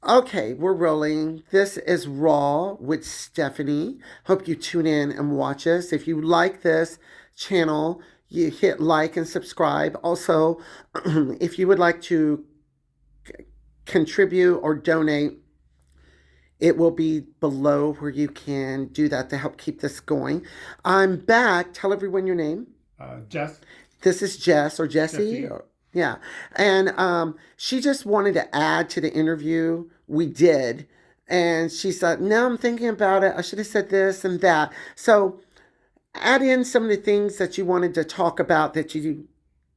Okay, we're rolling. This is Raw with Stephanie. Hope you tune in and watch us. If you like this channel, you hit like and subscribe. Also, if you would like to contribute or donate, it will be below where you can do that to help keep this going. I'm back. Tell everyone your name. Jess, This is Jess or Jessie. Jessie. Yeah. And she just wanted to add to the interview. We did. And she said, now I'm thinking about it. I should have said this and that. So add in some of the things that you wanted to talk about that you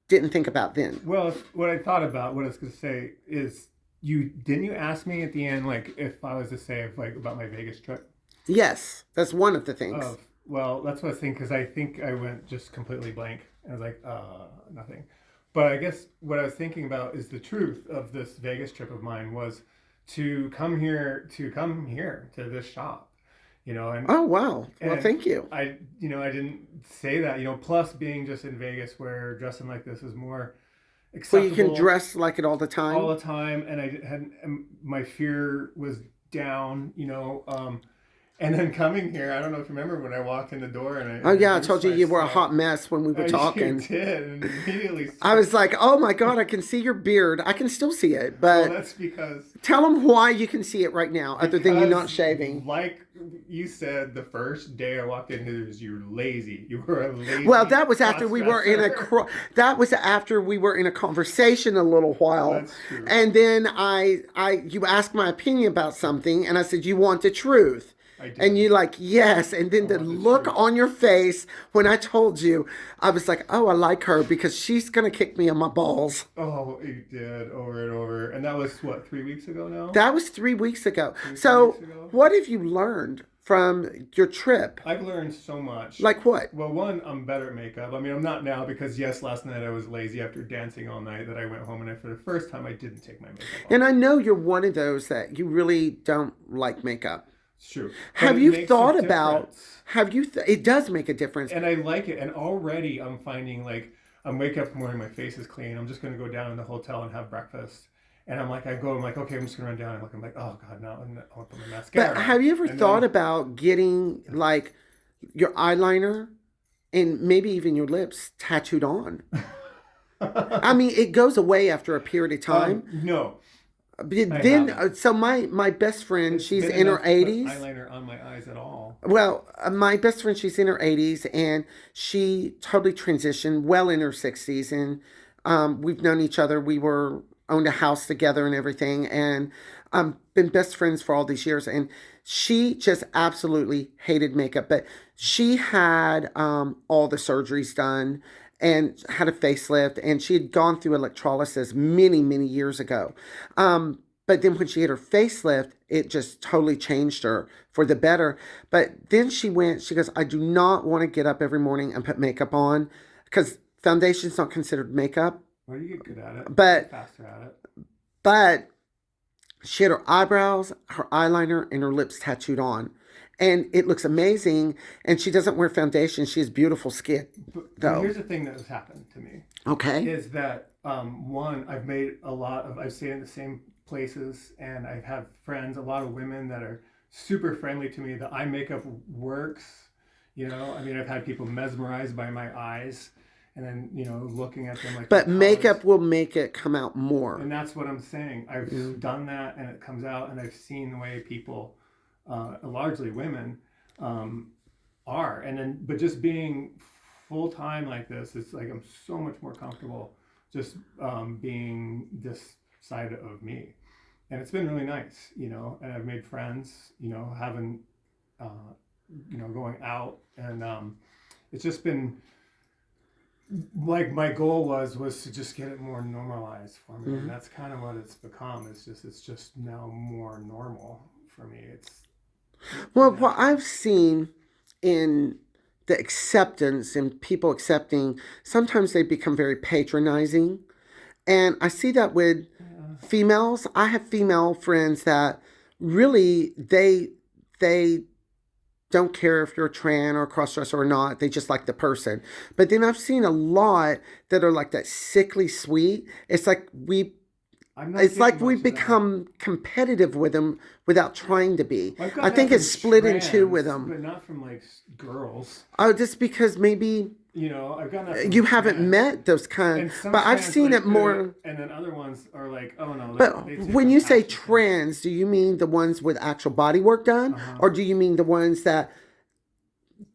didn't think about then. Well, what I thought about, what I was going to say is, you ask me at the end, like, if I was to say, like, about my Vegas trip? Yes, that's one of the things. Well, that's what I was thinking, because I think I went just completely blank. I was like, nothing. But I guess what I was thinking about is the truth of this Vegas trip of mine was to come here to this shop, and Oh, wow. Well, and thank you. I didn't say that, plus being just in Vegas where dressing like this is more Well, you can acceptable dress like it all the all time. the time, and my fear was down, and then coming here, I don't know if you remember when I walked in the door and Oh, I yeah. I told introduced you you were a hot myself. mess when we were You talking. did, and immediately. I was like, oh my God, I can see your beard. I can still see it, Well, but that's tell them why you can see it right now, other than you not because, shaving. like you said, the first day I walked in here, was you're lazy. You were a Well, lazy that was after cross we were in a dresser. that was after we were in a conversation a little while, That's true. and then you asked my opinion about something, and I said you want the truth, I and did. you like yes, and I then the want the look truth. on your face when I told you, I was like, oh, I like her because she's gonna kick me in my balls. Oh, you did over and over, and that was what, 3 weeks ago now. That was 3 weeks ago. 3 weeks So, ago. what have you learned from your trip? I've learned so much. Like what? Well, one, I'm better at makeup. I mean, I'm not now because, yes, last night I was lazy after dancing all night that I went home, and for the first time I didn't take my makeup And off. I know you're one of those that you really don't like makeup. It's true. But Have it you makes a thought about, difference. it does make a difference. And I like it. And already I'm finding, like, I'm wake up in the morning, my face is clean. I'm just going to go down in the hotel and have breakfast. And I'm like, okay, I'm just going to run down. I'm like, oh God, no, I want to put my But mascara on. have you ever And thought then, about getting like your eyeliner and maybe even your lips tattooed on? I mean, it goes away after a period of time. no, I But then, haven't. so my best friend, It's she's been in her enough to put 80s. eyeliner on my eyes at all. Well, my best friend, she's in her 80s and she totally transitioned well in her 60s. And we've known each other. We were owned a house together and everything. And been best friends for all these years. And she just absolutely hated makeup. But she had all the surgeries done and had a facelift. And she had gone through electrolysis many, many years ago. But then when she had her facelift, it just totally changed her for the better. But then she goes, I do not want to get up every morning and put makeup on because foundation's not considered makeup. Well, you get good at it. You get But, faster at it. but she had her eyebrows, her eyeliner, and her lips tattooed on. And it looks amazing. And she doesn't wear foundation. She has beautiful skin, But though. here's the thing that has happened to me Okay. is that, one, I've stayed in the same places, and I've had friends, a lot of women that are super friendly to me. The eye makeup works. I mean, I've had people mesmerized by my eyes, and then looking at them, like, the But colors. makeup will make it come out more. And that's what I'm saying. Yeah. I've done that, and it comes out, and I've seen the way people, largely women, um, are. And then, but just being full time like this, it's like I'm so much more comfortable just, being this side of me, and it's been really nice, And I've made friends, having, uh, going out, and, it's just been like my goal was to just get it more normalized for me, and Mhm. that's kind of what it's become. It's just now more normal for me. It's Well, what natural. I've seen in the acceptance and people accepting, sometimes they become very patronizing. And I see that with Yeah. females. I have female friends that really they don't care if you're a trans or a crossdresser or not. They just like the person. But then I've seen a lot that are like that sickly sweet. It's like I'm not it's getting like we much of that. become competitive with them without trying to be. I've I got that think it's from split in two with trans, them. but not from like girls. Oh, just because maybe You know, I've got that from you haven't trans. met those kind, And some but I've trans seen like, it more. and then other ones are like, oh no, But they take when you say compassion from it. trans, do you mean the ones with actual body work done, Uh-huh. or do you mean the ones that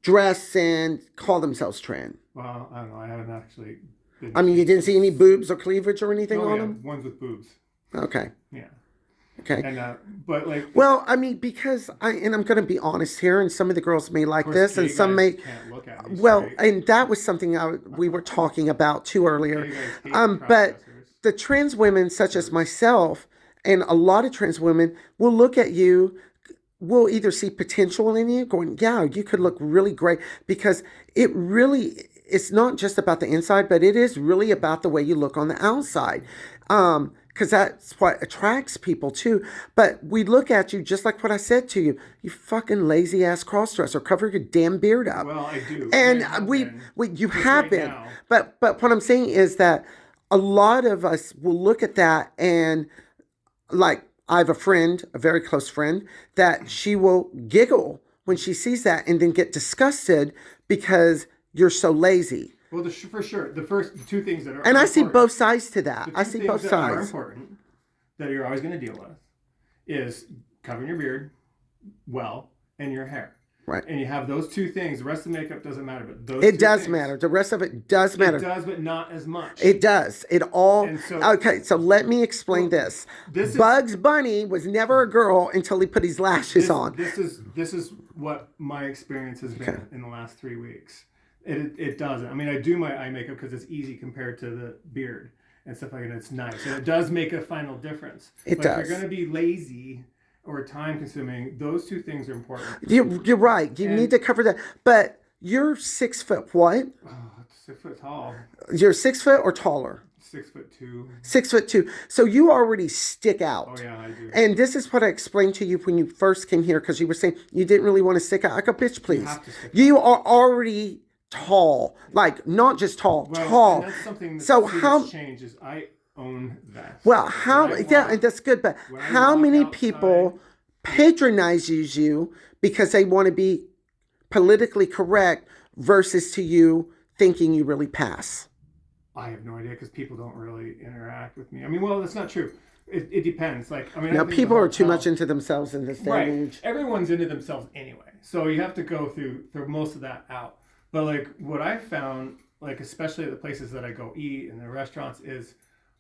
dress and call themselves trans? Well, I don't know. I haven't actually been. I mean, you didn't see any boobs or cleavage or anything Oh on yeah, them? ones with boobs. Okay. Yeah, Okay. and but like, Well, I mean, because and I'm going to be honest here, and some of the girls may of like course, this, and gay some guys may. can't look at me Well, straight. and that was something we were talking about too earlier. Gay guys hate But cross-dressers. the trans women, such as myself, and a lot of trans women, will look at you. Will either see potential in you, going, yeah, you could look really great, because it really, it's not just about the inside, but it is really about the way you look on the outside. Because that's what attracts people too. But we look at you just like what I said to you. You fucking lazy ass crossdresser. Cover your damn beard up. Well, I do. And I have we been. you Just have right been. now. But what I'm saying is that a lot of us will look at that and, like, I have a friend, a very close friend, that she will giggle when she sees that and then get disgusted because you're so lazy. Well, for sure, the two things that are And I see important- both sides to that. the I two see things both that are sides. important that you're always going to deal with is covering your beard well and your hair. Right. And you have those two things. The rest of the makeup doesn't matter, but those It two does things, matter. The rest of it does matter. It does, but not as much. It does. It all. And so- Okay, so let me explain this. This is- Bugs Bunny was never a girl until he put his lashes on. This is what my experience has been in the last 3 weeks. It doesn't. I mean, I do my eye makeup because it's easy compared to the beard and stuff like that. It's nice, and it does make a final difference. It but does. If you're going to be lazy or time consuming, those two things are important. You're right. You need to cover that. But you're 6 foot what? Oh, 6 foot tall, You're 6 foot or taller? 6'2". 6'2". So you already stick out. Oh yeah, I do. And this is what I explained to you when you first came here, because you were saying you didn't really want to stick out. I go, bitch, please. have to stick You are already tall. Like, not just tall, Well, tall. and that's something that So how how... changes. I own that. Well, how... When I Yeah, walk- and that's good, but when I how walk many outside- people patronizes you because they want to be politically correct versus to you thinking you really pass? I have no idea because people don't really interact with me. I mean, well, that's not true. It depends. Like, I mean, Now, I think people the are too hotel- much into themselves in this day right. and age. Everyone's into themselves anyway, so you have to go through most of that out. But like what I found, like especially at the places that I go eat and the restaurants, is,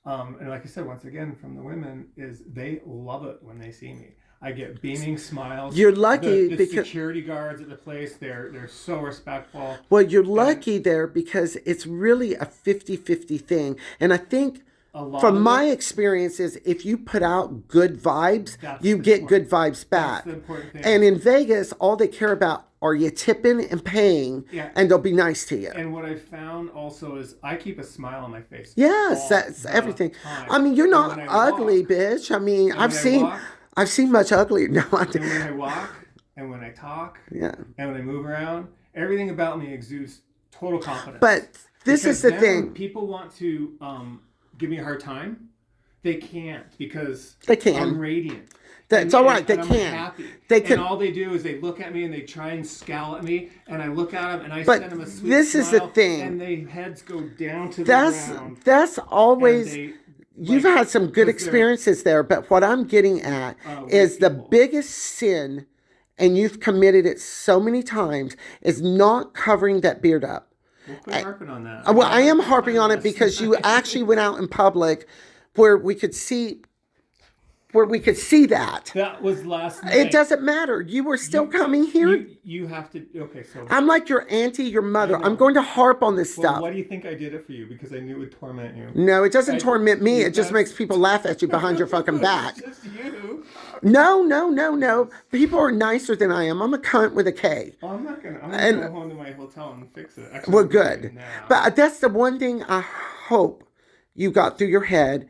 and like I said once again from the women, is they love it when they see me. I get beaming smiles. You're lucky the because... security guards at the place, they're so respectful. Well, you're lucky there because it's really a 50-50 thing. And I think A lot from of my it- experiences, if you put out good vibes, That's you the get important- good vibes back. That's the important thing. And in Vegas, all they care about are you tipping and paying, Yeah. and they'll be nice to you. And what I found also is I keep a smile on my face. Yes, all that's the everything. time. I mean, you're And not when I ugly, walk- bitch. I mean, and I've when I seen, walk- I've seen much ugly. No, I And didn't. when I walk, and when I talk, Yeah. and when I move around, everything about me exudes total confidence. But this Because is the then when thing. people want to give me a hard time, they can't because They can. I'm radiant. That's all right. They and I'm can. happy. They can. And all they do is they look at me and they try and scowl at me, and I look at them and I But send them a sweet this is the smile, thing. and their heads go down to the That's ground. always... and they, You've like, had some good 'cause they're- experiences there, but what I'm getting at is the people. biggest sin, and you've committed it so many times, is not covering that beard up. We'll quit harping on that. Well, I am We'll harping on it last because you night. actually went out in public where we could see that. That was last night. It doesn't matter. You were still coming here. You have to. Okay, so. I'm like your auntie, your mother. I know. I'm going to harp on this Well, stuff. why do you think I did it for you? Because I knew it would torment you. No, it doesn't torment me. It just that's- makes people laugh at you behind your fucking back. It's just you. No. People are nicer than I am. I'm a cunt with a K. Well, I'm gonna And- go home to my hotel and fix it. Actually, Well, I'm doing it good. now. But that's the one thing I hope you got through your head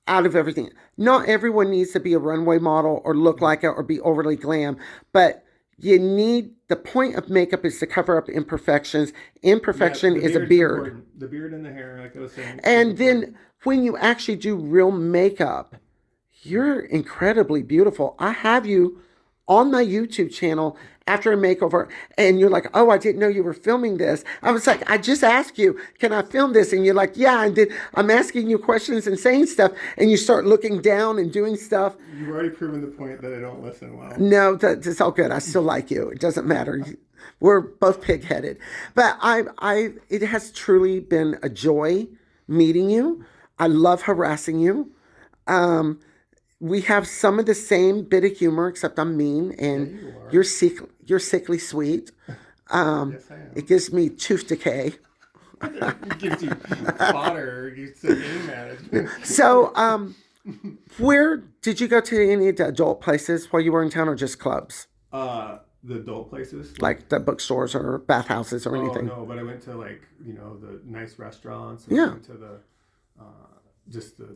out of everything. Not everyone needs to be a runway model or look like it or be overly glam, but You need, the point of makeup is to cover up imperfections. Yeah, Imperfection the is a beard's beard. important. The beard and the hair, like I was saying, super And important. then when you actually do real makeup, you're incredibly beautiful. I have you on my YouTube channel after a makeover, and you're like, "Oh, I didn't know you were filming this." I was like, "I just asked you, can I film this?" And you're like, "Yeah." And then I'm asking you questions and saying stuff, and you start looking down and doing stuff. You've already proven the point that I don't listen well. No, that's all good. I still like you. It doesn't matter. We're both pig-headed, but it has truly been a joy meeting you. I love harassing you. Um, we have some of the same bit of humor, except I'm mean, Yeah, and you are. you're sickly sweet. Yes, I It am. gives me tooth decay. It gives you fodder. You say game management. So, where did you go to any of the adult places while you were in town, or just clubs, The adult places, like the bookstores or bathhouses or oh anything? no, but I went to like the nice restaurants, and I Yeah. went to the just the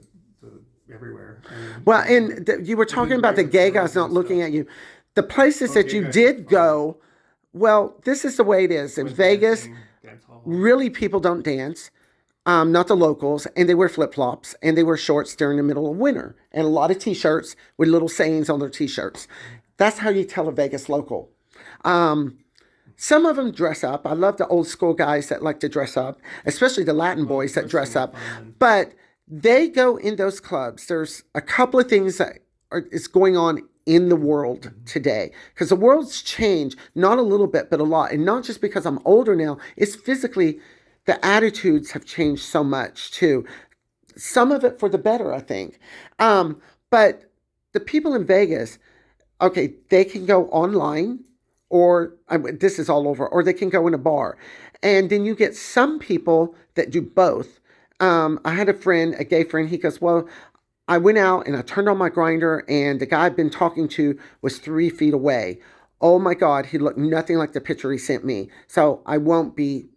everywhere. Well, and you were talking about the gay guys not looking at you. The places that Okay, you guys, did go, well, this is the way it is. In went Vegas, dancing, dance hall. really people don't dance, not the locals, and they wear flip flops and they wear shorts during the middle of winter and a lot of t shirts with little sayings on their t shirts. That's how you tell a Vegas local. Um, some of them dress up. I love the old school guys that like to dress up, especially the Latin boys that dress Dressing up. fun. But they go in those clubs. There's a couple of things that is going on in the world today because the world's changed, not a little bit, but a lot. And not just because I'm older now, it's physically, the attitudes have changed so much too. Some of it for the better, I think. But the people in Vegas, okay, they can go online or this is all over, or they can go in a bar. And then you get some people that do both. I had a friend, a gay friend, he goes, "Well, I went out and I turned on my grinder, and the guy I'd been talking to was 3 feet away. Oh my God, he looked nothing like the picture he sent me. So I won't be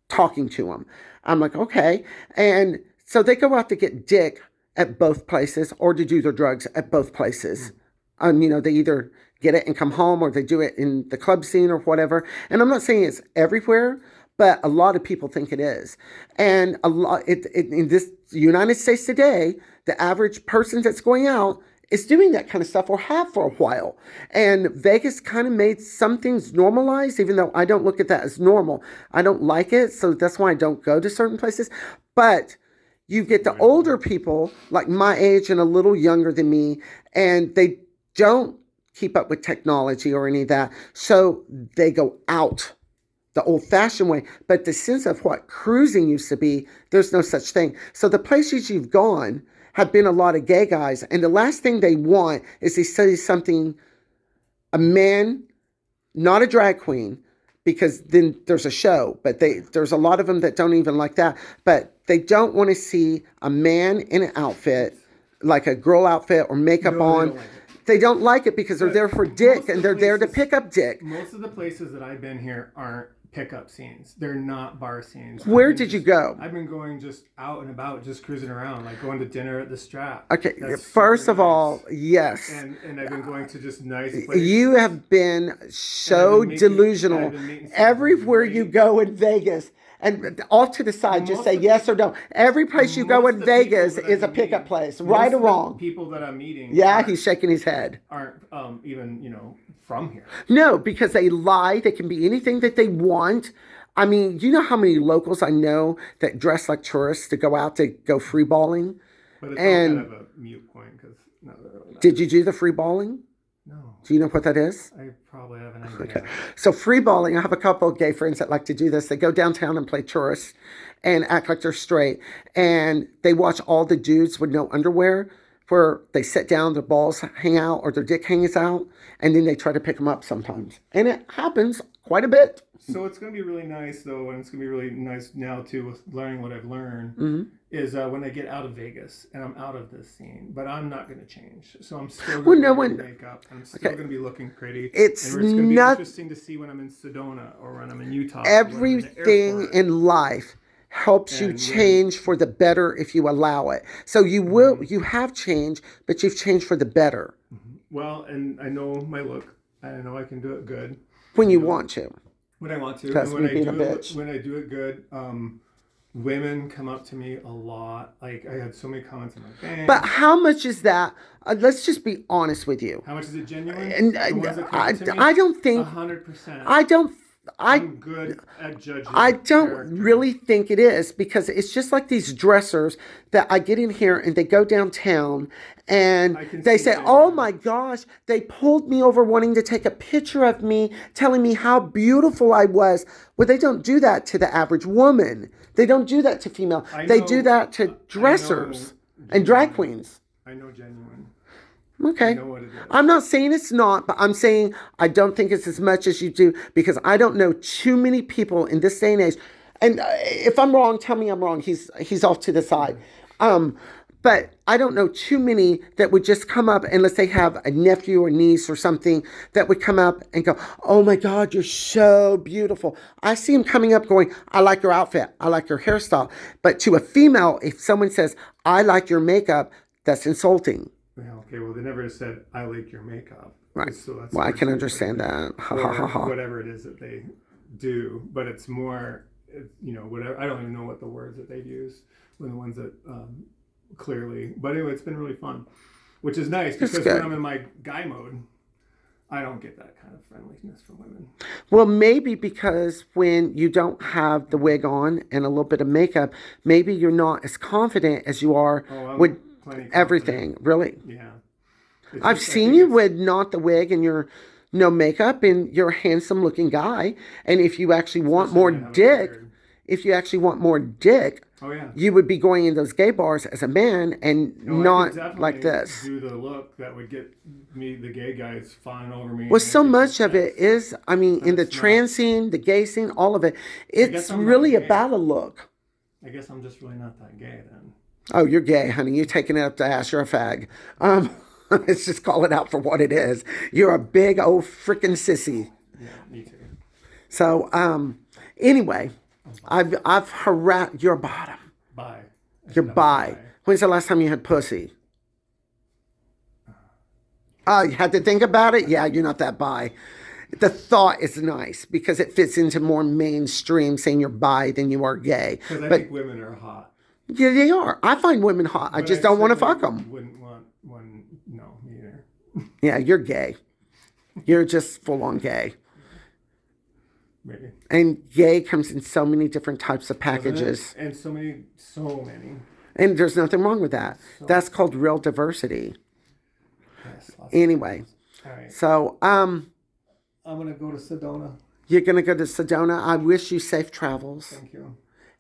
talking to him." I'm like, "Okay." And so they go out to get dick at both places or to do their drugs at both places. They either get it and come home or they do it in the club scene or whatever. And I'm not saying it's everywhere, but a lot of people think it is. And in this United States today, the average person that's going out is doing that kind of stuff or have for a while. And Vegas kind of made some things normalized, even though I don't look at that as normal. I don't like it, so that's why I don't go to certain places. But you get the older people, like my age and a little younger than me, and they don't keep up with technology or any of that. So they go out the old fashioned way. But the sense of what cruising used to be, there's no such thing. So the places you've gone have been a lot of gay guys. And the last thing they want is they say something, a man, not a drag queen, because then there's a show. But there's a lot of them that don't even like that. But they don't want to see a man in an outfit, like a girl outfit or makeup No, on. They don't like it because they're there for dick and they're there to pick up dick. Most of the places that I've been here aren't pickup scenes. They're not bar scenes. Where did you go? I've been going just out and about, just cruising around, like going to dinner at the Strap. Okay, That's first super of all, nice. yes. And I've been going to just nice places. You have been so I've been delusional. meeting some Everywhere you great- go in Vegas, and off to the side, just Most say of yes or no. Every place you go most in of the people Vegas that is a I've been pickup meeting- place, most right or of the wrong. people that I'm meeting Yeah, aren't, he's shaking his head. aren't even from here. No, because they lie. They can be anything that they want. I mean, you know how many locals I know that dress like tourists to go out to go free balling? But it's And- all kind of a mute point because no, they're really not. Did you do the free balling? No, Do you know what that is? I probably have an idea. So free balling, I have a couple of gay friends that like to do this. They go downtown and play tourists and act like they're straight. And they watch all the dudes with no underwear where they sit down, their balls hang out or their dick hangs out. And then they try to pick them up sometimes. And it happens quite a bit. So it's going to be really nice, though, and it's going to be really nice now, too, with learning what I've learned, Mm-hmm. is when I get out of Vegas and I'm out of this scene. But I'm not going to change. So I'm still Well, going no to one- make up. I'm still okay. going to be looking pretty. It's and it's going to be not- interesting to see when I'm in Sedona or when I'm in Utah. or when I'm in the Everything airport. in life helps you And when- change for the better if you allow it. So you have changed, but you've changed for the better. Well, and I know my look. I know I can do it good. when You you know, want to. when I want to, That's and when me I being a do it, bitch. when I do it good, women come up to me a lot. Like I had so many comments. I'm like, But thanks. how much is that? Let's just be honest with you. How much is it genuine? And The ones that come up I, to me, I don't think 100%. I don't I I'm good at I judging don't character. really think it is because it's just like these dressers that I get in here and they go downtown and I can they see say, "Oh genuine. my gosh, they pulled me over wanting to take a picture of me, telling me how beautiful I was." Well, they don't do that to the average woman. They don't do that to female. I They do know, that to I know dressers and drag genuine. queens. I know genuine. I Okay. know what it is. I'm not saying it's not, but I'm saying I don't think it's as much as you do because I don't know too many people in this day and age. And if I'm wrong, tell me I'm wrong. He's off to the side. Um, but I don't know too many that would just come up and let's say have a nephew or niece or something that would come up and go, "Oh my God, you're so beautiful." I see him coming up going, "I like your outfit. I like your hairstyle." But to a female, if someone says, "I like your makeup," that's insulting. Yeah, okay, well, they never said, I like your makeup. Right. So that's Well, I first can thing you put in understand there. that. Ha ha ha Or ha. whatever it is that they do. But it's more, whatever. I don't even know what the words that they've used were the ones that clearly. But anyway, it's been really fun, which is nice It's because when good. I'm in my guy mode, I don't get that kind of friendliness from women. Well, maybe because when you don't have the wig on and a little bit of makeup, maybe you're not as confident as you are Oh, I'm with plenty confident. everything. Really, Yeah. It's I've just, I seen think you it's, with not the wig and your no makeup, and you're a handsome looking guy. And if you actually want especially more when I have a dick, beard. if you actually want more dick, Oh, yeah. you would be going in those gay bars as a man and Oh, I could not like definitely this. do the look that would get me, the gay guys fawning over me Well, and so everything. much of it is, I mean, in the That's not. trans scene, the gay scene, all of it, I guess it's I'm not really gay. about a look. I guess I'm just really not that gay then. Oh, you're gay, honey. You're taking it up the ass. You're a fag. Let's just call it out for what it is. You're a big old freaking sissy. Yeah, me too. So, anyway, I've harassed your bottom. Bye. I You're said that was bi. When's the last time you had pussy? Oh, you had to think about it? Yeah, you're not that bi. The thought is nice because it fits into more mainstream saying you're bi than you are gay. Because I But think women are hot. yeah, they are. I find women hot. I But just I don't want to certainly fuck them. wouldn't want one. No, me either. Yeah, you're gay. You're just full on gay. Maybe. And gay comes in so many different types of Doesn't it? packages. And so many, so many. And there's nothing wrong with that. So That's called real diversity. yes, lots of Anyway, things. All right. so I'm gonna go to Sedona. you're gonna go to Sedona. I wish you safe travels. Thank you.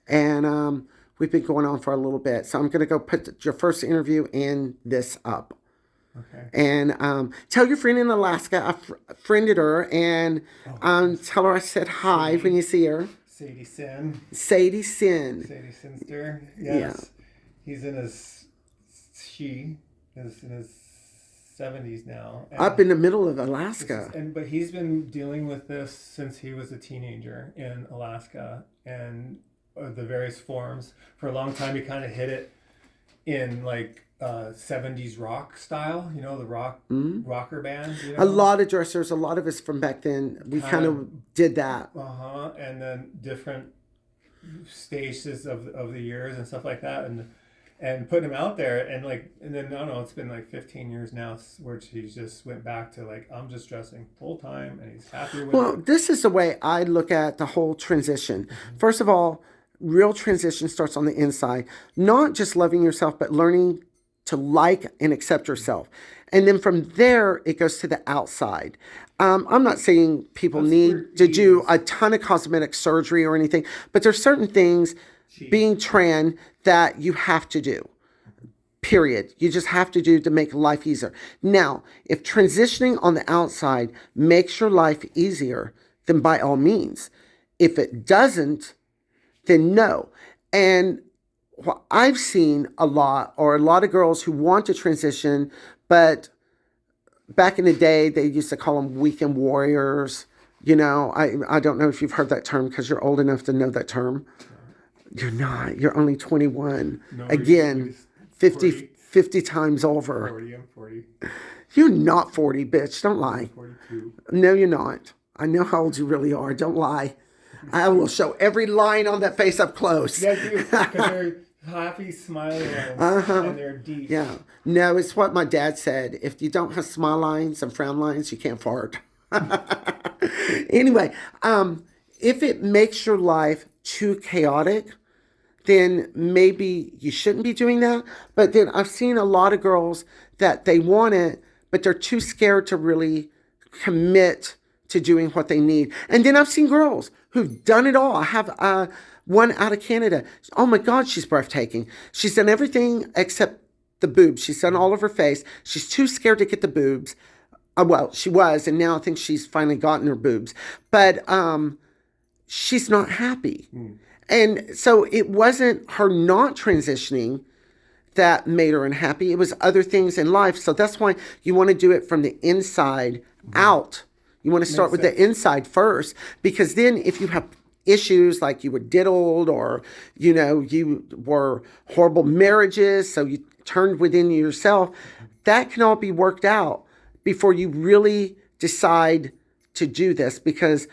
And we've been going on for a little bit. So I'm gonna go put your first interview in this up. Okay. And tell your friend in Alaska, I friended her, and tell her I said hi when you see her. Sadie Sin. Sadie Sin. Sadie Sinster. Yes. He's in his she is in his 70s now. And Up in the middle of Alaska. but he's been dealing with this since he was a teenager in Alaska and the various forms. For a long time he kind of hid it in like 70s rock style, the rocker bands. A lot of dressers, a lot of us from back then, we kind of did that. And then different stages of the years and stuff like that, and putting him out there, and then I don't know, it's been like 15 years now where he just went back to like, I'm just dressing full time, and he's happy with Well, it. this is the way I look at the whole transition. First of all, real transition starts on the inside, not just loving yourself, but learning to like and accept yourself. And then from there, it goes to the outside. I'm not saying people That's need where to he do is. a ton of cosmetic surgery or anything, but there's certain things being trans that you have to do. Period. You just have to do to make life easier. Now, if transitioning on the outside makes your life easier, then by all means. If it doesn't, then no. And what I've seen a lot are a lot of girls who want to transition, but back in the day, they used to call them weekend warriors. I don't know if you've heard that term because you're old enough to know that term. You're not. You're only 21. No, Again, he's 50, 40. 50 times over. 40. I'm 40. You're not 40, bitch. Don't lie. I'm 42. No, you're not. I know how old you really are. Don't lie. I will show every line on that face up close. Yeah, dude, because they're happy, smiling lines, and they're deep. Yeah. No, it's what my dad said. If you don't have smile lines and frown lines, you can't fart. Anyway, if it makes your life too chaotic, then maybe you shouldn't be doing that. But then I've seen a lot of girls that they want it, but they're too scared to really commit to doing what they need. And then I've seen girls who've done it all. I have one out of Canada. Oh my God, she's breathtaking. She's done everything except the boobs. She's done all of her face. She's too scared to get the boobs. Well, she was, and now I think she's finally gotten her boobs. But she's not happy. And so it wasn't her not transitioning that made her unhappy. It was other things in life. So that's why you want to do it from the inside out. You want to start with the inside first, because then if you have issues like you were diddled or, you were horrible marriages, so you turned within yourself, that can all be worked out before you really decide to do this. Because,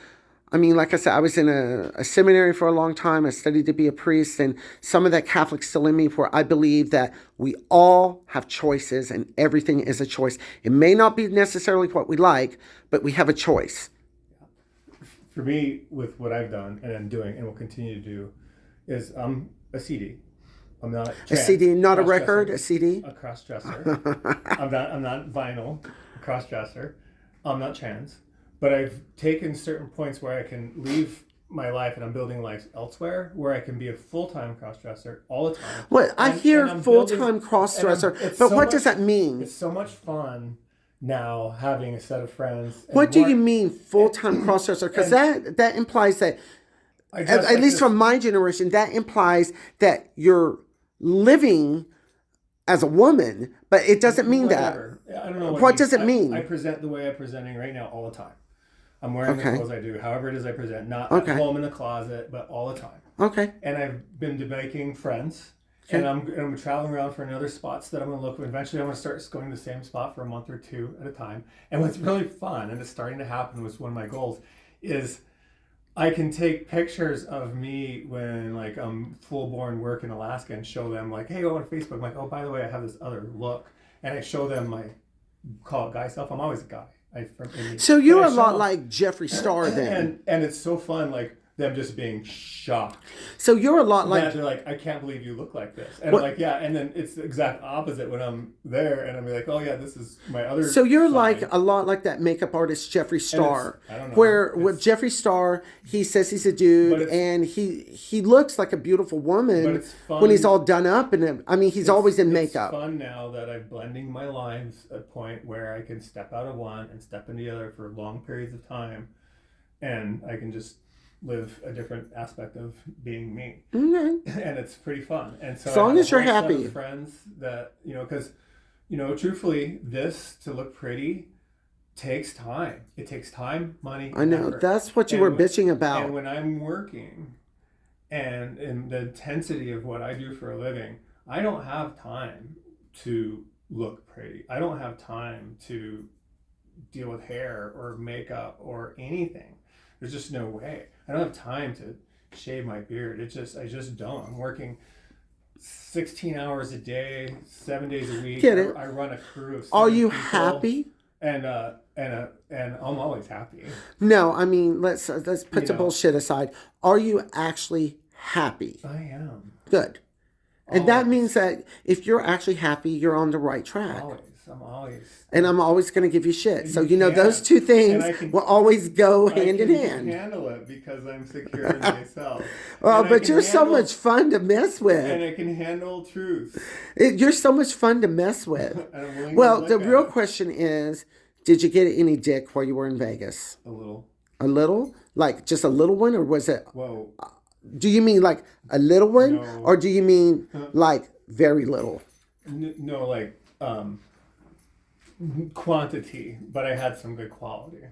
like I said, I was in a seminary for a long time. I studied to be a priest, and some of that Catholic still in me, where I believe that we all have choices and everything is a choice. It may not be necessarily what we like, but we have a choice. For me, with what I've done and I'm doing and will continue to do, is I'm a CD. I'm not a CD, not a record, a CD. A crossdresser. I'm not vinyl. A crossdresser. I'm not trans. But I've taken certain points where I can leave my life and I'm building life elsewhere, where I can be a full-time crossdresser all the time. Well, I hear full-time crossdresser, but what does that mean? It's so much fun now having a set of friends. What do you mean full-time crossdresser? Because that implies that, at least from my generation, that implies that you're living as a woman, but it doesn't mean whatever. That. I don't know. What does it mean? I present the way I'm presenting right now all the time. I'm wearing the clothes I do, however it is I present. Not at home in the closet, but all the time. Okay. And I've been making friends. Okay. And I'm traveling around for another spots that I'm going to look. Eventually, I'm going to start going to the same spot for a month or two at a time. And what's really fun, and it's starting to happen, was one of my goals, is I can take pictures of me when I'm full-born work in Alaska and show them hey, go on Facebook. I'm like, oh, by the way, I have this other look. And I show them my, call it guy self. I'm always a guy. So you're a lot like Jeffree Star then. And it's so fun, them just being shocked. So you're a lot like... They're like, I can't believe you look like this. And I'm like, yeah. And then it's the exact opposite when I'm there. And I'm like, oh, yeah, this is my other So you're side. a lot like that makeup artist Jeffree Star. I don't know. Where with Jeffree Star, he says he's a dude. And he looks like a beautiful woman when he's all done up. And he's always in makeup. It's fun now that I'm blending my lines at a point where I can step out of one and step into the other for long periods of time. And I can just live a different aspect of being me. Mm-hmm. And it's pretty fun. And so as long as you're happy. Friends that, because, truthfully, this to look pretty takes time. It takes time, money. I know. Effort. That's what you were bitching about. And when I'm working and in the intensity of what I do for a living, I don't have time to look pretty. I don't have time to deal with hair or makeup or anything. There's just no way. I don't have time to shave my beard. I just don't. I'm working 16 hours a day, 7 days a week. Get it? I run a crew of Are you people, happy? And I'm always happy. No, let's put the bullshit aside. Are you actually happy? I am. Good. And that means that if you're actually happy, you're on the right track. I'm always. And I'm always going to give you shit. So, those two things will always go hand in hand. I can handle it because I'm secure in myself. Well, but you're so much fun to mess with. And I can handle truth. You're so much fun to mess with. Well, the real question is, did you get any dick while you were in Vegas? A little. A little? Like just a little one, or was it? Whoa. Do you mean like a little one? No. Or do you mean like very little? No, quantity, but I had some good quality.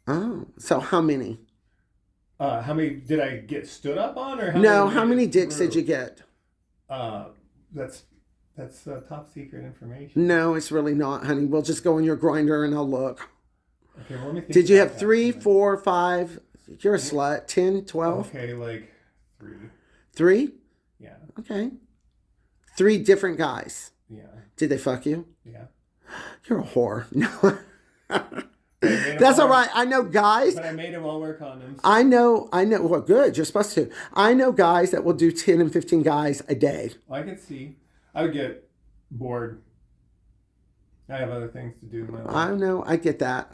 Oh, so how many? How many did I get stood up on, or how many dicks did you get? That's That's top secret information. No, it's really not, honey. We'll just go on your grinder and I'll look. Okay, well, let me think. Did you about have that 3, for a minute. 4, 5? You're a slut. 10, 12? Okay, like 3. 3? Yeah, Okay. 3 different guys. yeah, Did they fuck you? yeah. You're a whore. No. But I made 'em That's all wear- right. I know guys. But I made them all wear condoms. I know. Well, good. You're supposed to. I know guys that will do 10 and 15 guys a day. I could see. I would get bored. I have other things to do in my life. I know. I get that.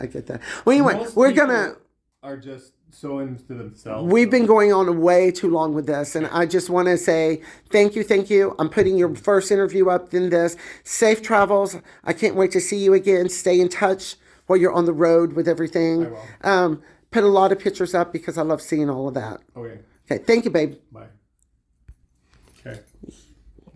Well, anyway, Most we're people going to. are just so into themselves. We've been going on way too long with this, and I just want to say thank you. I'm putting your first interview up in this. Safe travels. I can't wait to see you again. Stay in touch while you're on the road with everything. I will. Put a lot of pictures up because I love seeing all of that. Okay, Okay, thank you, babe. bye.